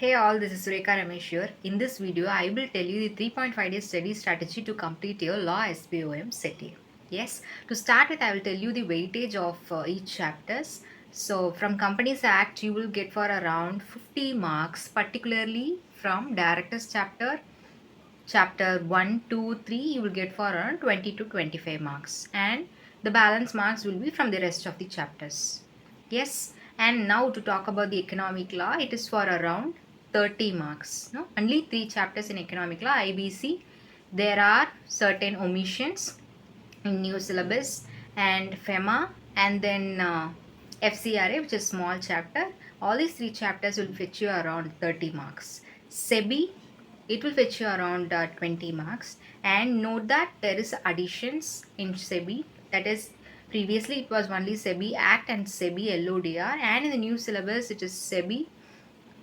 Hey all, this is Sureka Ramesh here. In this video, I will tell you the 3.5 day study strategy to complete your Law SPOM Set A. Yes, to start with, I will tell you the weightage of each chapters. So, from Companies Act, you will get for around 50 marks, particularly from Directors chapter 1, 2, 3, you will get for around 20 to 25 marks, and the balance marks will be from the rest of the chapters. Yes, and now to talk about the economic law, it is for around 30 marks. No, only 3 chapters in economic law, IBC. There are certain omissions in new syllabus and FEMA, and then FCRA, which is small chapter. All these 3 chapters will fetch you around 30 marks. SEBI, it will fetch you around 20 marks. And note that there is additions in SEBI, that is, previously it was only SEBI Act and SEBI LODR, and in the new syllabus it is SEBI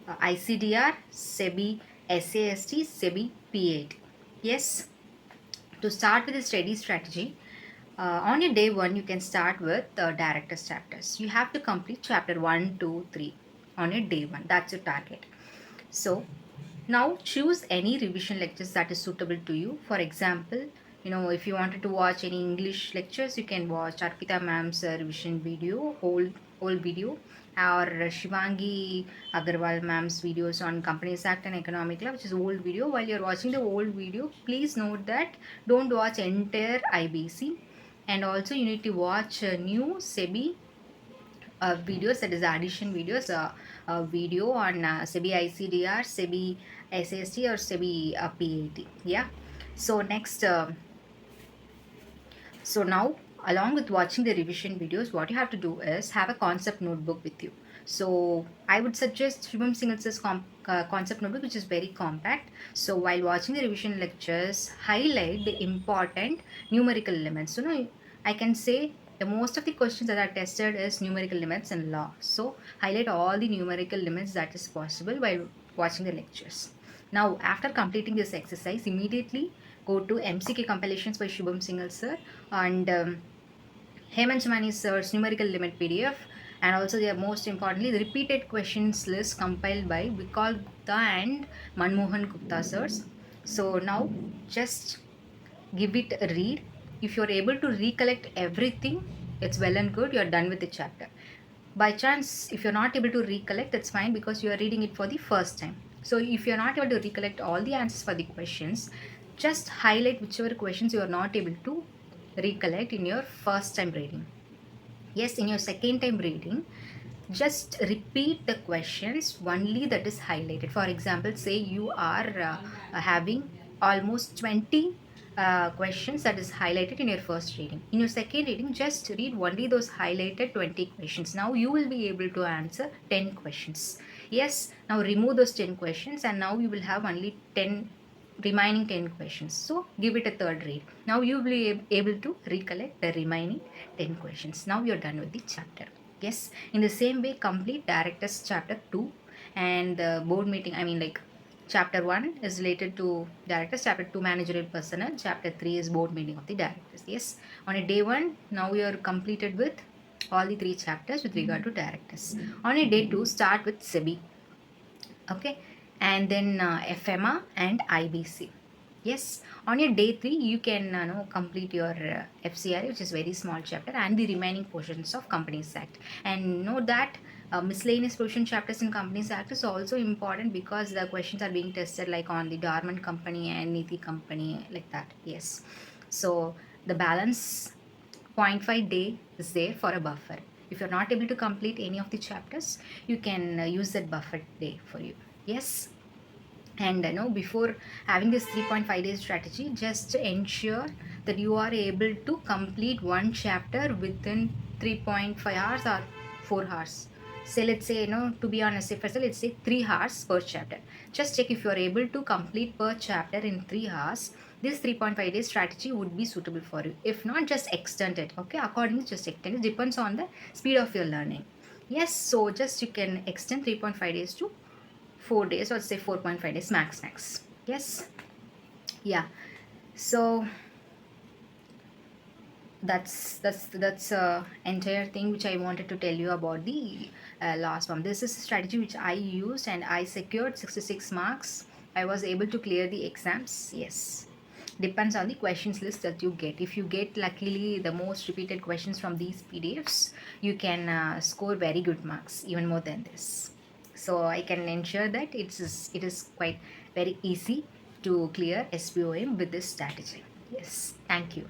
ICDR, SEBI SAST, SEBI P8. Yes, to start with the study strategy, on your day 1 you can start with directors chapters. You have to complete chapter 1, 2, 3 on your day 1. That's your target. So now choose any revision lectures that is suitable to you. For example, if you wanted to watch any English lectures, you can watch Arpita ma'am's revision video, old video, or Shivangi Agarwal ma'am's videos on Companies Act and Economic Law, which is old video. While you're watching the old video, please note that don't watch entire IBC, and also you need to watch new SEBI videos, that is addition videos, video on SEBI ICDR, SEBI SAST, or SEBI PAT. Yeah. So next, so now along with watching the revision videos, what you have to do is have a concept notebook with you. So I would suggest Shubham Singh's concept notebook, which is very compact. So while watching the revision lectures, highlight the important numerical elements. So no, I can say the most of the questions that are tested is numerical limits in law. So highlight all the numerical limits that is possible while watching the lectures. Now after completing this exercise, immediately go to MCQ compilations by Shubham Singhal sir, and Hemant Chamani sir's numerical limit PDF, and also they are most importantly the repeated questions list compiled by Vikalp and Manmohan Gupta sirs. So now just give it a read. If you're able to recollect everything, it's well and good, you're done with the chapter. By chance, if you're not able to recollect, that's fine, because you are reading it for the first time. So if you're not able to recollect all the answers for the questions, just highlight whichever questions you are not able to recollect in your first time reading. Yes, in your second time reading, just repeat the questions only that is highlighted. For example, say you are having almost 20 questions that is highlighted in your first reading. In your second reading, just read only those highlighted 20 questions. Now you will be able to answer 10 questions. Yes, now remove those 10 questions, and now you will have only 10 remaining 10 questions. So give it a third read. Now you will be able to recollect the remaining 10 questions. Now you're done with the chapter. Yes, in the same way, complete directors chapter 2 and the board meeting. Chapter 1 is related to directors, chapter 2 managerial personnel, chapter 3 is board meeting of the directors. Yes, on a day 1, now you are completed with all the 3 chapters with regard to directors. On a day 2, start with SEBI. Okay, and then FEMA and IBC. Yes, on your day 3, you can complete your FCRA, which is very small chapter, and the remaining portions of Companies Act. And note that miscellaneous provision chapters in Companies Act is also important, because the questions are being tested like on the dormant company and Niti company, like that. Yes, so the balance 0.5 day is there for a buffer. If you're not able to complete any of the chapters, you can use that buffer day for you. Yes. And before having this 3.5 days strategy, just ensure that you are able to complete one chapter within 3.5 hours or 4 hours. Say, let's say, to be on a safer side, let's say 3 hours per chapter. Just check if you are able to complete per chapter in 3 hours. This 3.5 days strategy would be suitable for you. If not, just extend it. Okay, accordingly, just extend it. Depends on the speed of your learning. Yes, so just you can extend 3.5 days to 4 days, or say 4.5 days max. Yes, yeah. So That's entire thing which I wanted to tell you about the last one. This is a strategy which I used and I secured 66 marks. I was able to clear the exams. Yes, depends on the questions list that you get. If you get luckily the most repeated questions from these PDFs, you can score very good marks, even more than this. So I can ensure that it is quite very easy to clear SPOM with this strategy. Yes, thank you.